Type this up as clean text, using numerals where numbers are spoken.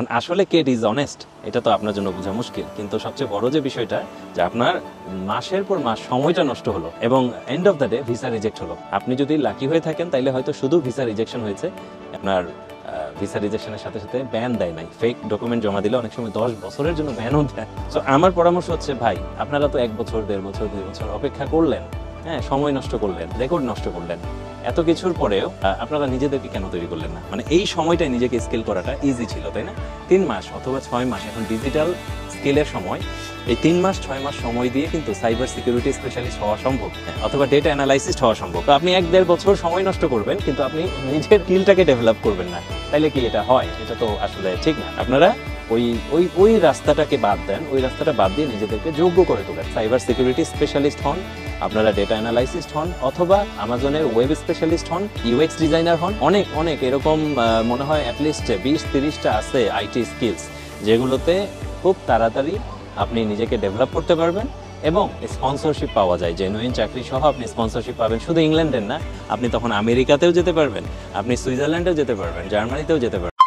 আসলে K is honest এটা তো আপনার জন্য বোঝা মুশকিল, কিন্তু সবচেয়ে বড় যে বিষয়টা যে আপনার মাসের পর মাস সময়টা নষ্ট হলো এবং end of the day visa reject হলো। আপনি যদি লাকি হয়ে থাকেন তাইলে হয়তো শুধু ভিসা রিজেকশন হয়েছে, আপনার ভিসা রিজেকশনের সাথে সাথে ব্যান দেয় নাই। ফেক ডকুমেন্ট জমা দিলে অনেক সময় 10 বছরের জন্য ব্যানও দেয়। সো আমার পরামর্শ হচ্ছে ভাই, আপনারা তো 1 বছর 1.5 বছর 2 বছর অপেক্ষা করলেন, হ্যাঁ, সময় নষ্ট করলেন, রেকর্ড নষ্ট করলেন, এত কিছুর পরেও আপনারা নিজেদেরকে কেন তৈরি করলেন না? মানে এই সময়টাই নিজেকে স্কেল করাটা ইজি ছিল, তাই না? 3 মাস অথবা 6 মাস, এখন ডিজিটাল স্কেলের সময়, এই 3 মাস 6 মাস সময় দিয়ে কিন্তু সাইবার সিকিউরিটি স্পেশালিস্ট হওয়া সম্ভব, অথবা ডেটা অ্যানালাইসিস্ট হওয়া সম্ভব। তো আপনি 1.5 বছর সময় নষ্ট করবেন কিন্তু আপনি নিজের স্কিলটাকে ডেভেলপ করবেন না, তাইলে কি এটা হয়? এটা তো আসলে ঠিক না। আপনারা ওই রাস্তাটাকে বাদ দেন, ওই রাস্তাটা বাদ দিয়ে নিজেদেরকে যোগ্য করে তোলেন। সাইবার সিকিউরিটি স্পেশালিস্ট হন, আপনারা ডেটা অ্যানালাইসিস্ট হন, অথবা আমাজনের ওয়েব স্পেশালিস্ট হন, ইউএক্স ডিজাইনার হন। অনেক অনেক এরকম মনে হয় অ্যাটলিস্ট 20-30টা আছে আইটি স্কিলস, যেগুলোতে খুব তাড়াতাড়ি আপনি নিজেকে ডেভেলপ করতে পারবেন এবং স্পন্সরশিপ পাওয়া যায়। জেনুইন চাকরি সহ আপনি স্পন্সরশিপ পাবেন, শুধু ইংল্যান্ডের না, আপনি তখন আমেরিকাতেও যেতে পারবেন, আপনি সুইজারল্যান্ডেও যেতে পারবেন, জার্মানিতেও যেতে পারবেন।